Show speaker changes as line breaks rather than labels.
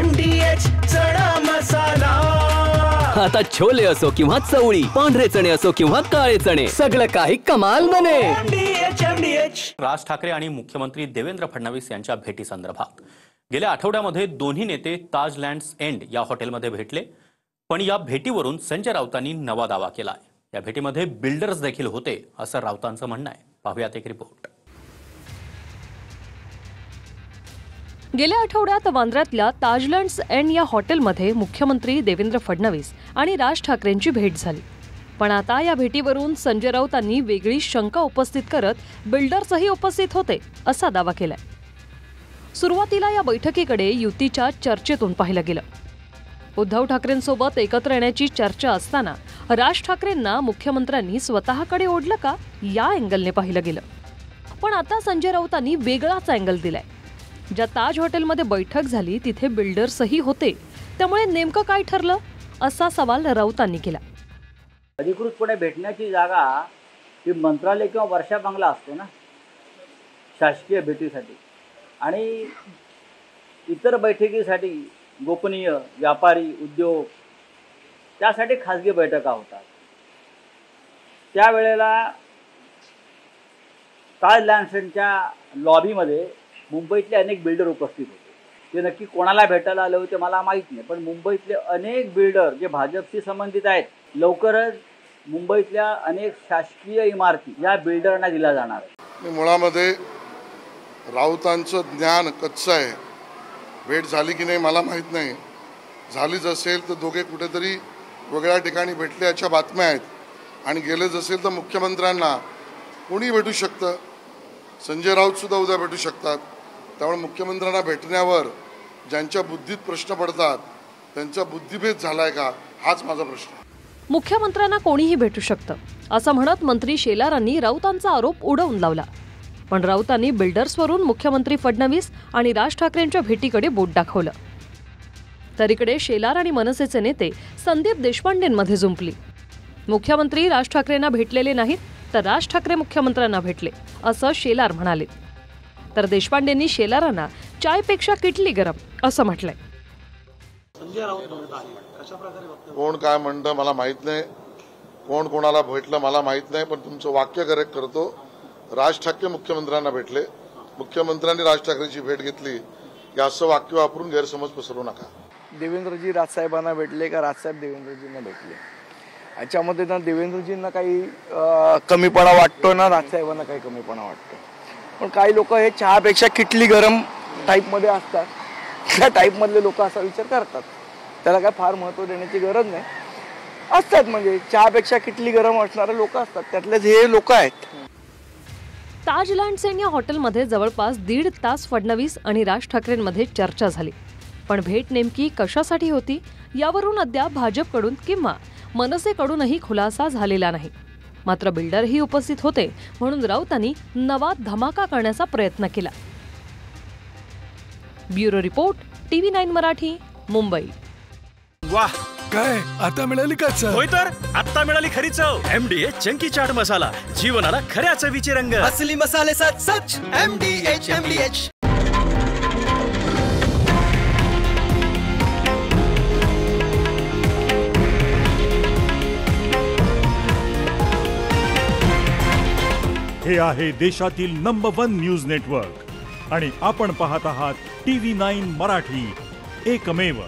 MDH चणा मसाला।
आता छोले असो किंवा चवळी, पांढरे चणे असो किंवा काळे चणे, सगळं काही कमाल बने।
MDH।
राज ठाकरे आणि मुख्यमंत्री देवेंद्र फडणवीस यांच्या भेटी संदर्भात गेल्या आठवड्यामध्ये दोन्ही नेते ताज लँड्स एंड या हॉटेलमध्ये भेटले, पण या भेटीवरून संजय राऊतांनी नवा दावा केलाय। या भेटीमध्ये बिल्डर्स देखील होते असं राऊतांचं म्हणणं आहे। पाहूयात एक रिपोर्ट।
गेल्या आठवड्यात वांद्र्यातल्या ताजलँड्स एंड या हॉटेलमध्ये मुख्यमंत्री देवेंद्र फडणवीस आणि राज ठाकरेंची भेट झाली, पण आता या भेटीवरून संजय राऊतांनी वेगळी शंका उपस्थित करत बिल्डर्सही उपस्थित होते असा दावा केलाय। सुरुवातीला या बैठकीकडे युतीच्या चर्चेतून पाहिलं गेलं। उद्धव ठाकरेंसोबत एकत्र येण्याची चर्चा असताना राज ठाकरेंना मुख्यमंत्र्यांनी स्वतःकडे ओढलं का या अँगलने पाहिलं गेलं, पण आता संजय राऊतांनी वेगळाच अँगल दिलाय। ज्या ताज हॉटेलमध्ये बैठक झाली तिथे बिल्डर्सही होते, त्यामुळे नेमकं काय ठरलं असा सवाल राऊतांनी केला।
अधिकृतपणे भेटण्याची जागा ही मंत्रालय किंवा वर्षा बंगला असतो ना शासकीय भेटीसाठी, आणि इतर बैठकीसाठी गोपनीय व्यापारी उद्योग त्यासाठी खासगी बैठका होतात। त्यावेळेला ताज लँड्स एंडच्या लॉबीमध्ये मुंबईतले अनेक बिल्डर उपस्थित होते। ते नक्की कोणाला भेटायला आले होते मला माहीत नाही, पण मुंबईतले अनेक बिल्डर जे भाजपशी संबंधित आहेत, लवकरच मुंबईतल्या अनेक शासकीय इमारती या बिल्डरांना दिल्या जाणार आहेत।
मुळामध्ये राऊतांचं ज्ञान कच्चं आहे। भेट झाली की नाही मला माहीत नाही, झालीच असेल तर दोघे कुठेतरी वेगळ्या ठिकाणी भेटले याच्या बातम्या आहेत, आणि गेलेच असेल तर मुख्यमंत्र्यांना कोणी भेटू शकतं, संजय राऊत सुद्धा उद्या भेटू शकतात। त्यामुळे मुख्यमंत्र्यांना भेटण्यावर ज्यांच्या बुद्धीत प्रश्न पडतात त्यांचा बुद्धिभेद झालाय का हाच माझा प्रश्न आहे।
मुख्यमंत्र्यांना कोणीही भेटू शकतं असं म्हणत मंत्री शेलारांनी राऊतांचा आरोप उडवून लावला, पण राऊतांनी बिल्डर्सवरून मुख्यमंत्री फडणवीस आणि राज ठाकरेंच्या भेटीकडे बोट दाखवलं। तर इकडे शेलार आणि मनसेचे नेते संदीप देशपांडेंमध्ये जुंपली। मुख्यमंत्री राज ठाकरेंना भेटलेले नाहीत, तर राज ठाकरे मुख्यमंत्र्यांना भेटले असं शेलार म्हणाले, तर देशपांडेंनी शेलारांना चायपेक्षा किटली गरम असं म्हटलंय।
कोण काय म्हणतं मला माहित नाही, कोण कोणाला भेटलं मला माहित नाही, पण तुमचं वाक्य करेक्ट करतो। राज ठाकरे मुख्यमंत्र्यांना भेटले, मुख्यमंत्र्यांनी राज ठाकरेंची भेट घेतली, या असं वाक्य वापरून गैरसमज पसरवू नका।
देवेंद्रजी राजसाहेबांना भेटले का राजसाहेब देवेंद्रजींना भेटले, याच्यामध्ये ना देवेंद्रजींना काही कमीपणा वाटतो ना राजसाहेबांना काही कमीपणा वाटतो। पण काही लोक हे चहापेक्षा किटली गरम टाईपमध्ये असतात, त्या टाईपमधले लोक असा विचार करतात, त्याला काय फार महत्त्व देण्याची गरज नाही। असतात म्हणजे चहापेक्षा किटली गरम असणारे लोक असतात, त्यातलेच हे लोक आहेत।
ताज लँड्स एंड या हॉटेलमध्ये जवळपास 1.5 तास फडणवीस आणि राज ठाकरेंमध्ये चर्चा झाली, पण भेट नेमकी कशासाठी होती यावरून अद्याप भाजपकडून किंवा मनसेकडूनही खुलासा झालेला नाही। मात्र बिल्डरही उपस्थित होते, म्हणून राऊतांनी नवा धमाका करण्याचा प्रयत्न केला। Bureau report, TV9 Marathi, Mumbai.
वाह, काय आता मिळाली का चव?
होय तर आता मिळाली खरी चव। MDH चंकी चाट मसाला, जीवनाला खऱ्या चवीचे रंग।
असली मसाले सच सच MDH।
हे आहे देशातील नंबर 1 न्यूज नेटवर्क, आणि आपण पाहत आहात TV9 मराठी, एकमेव।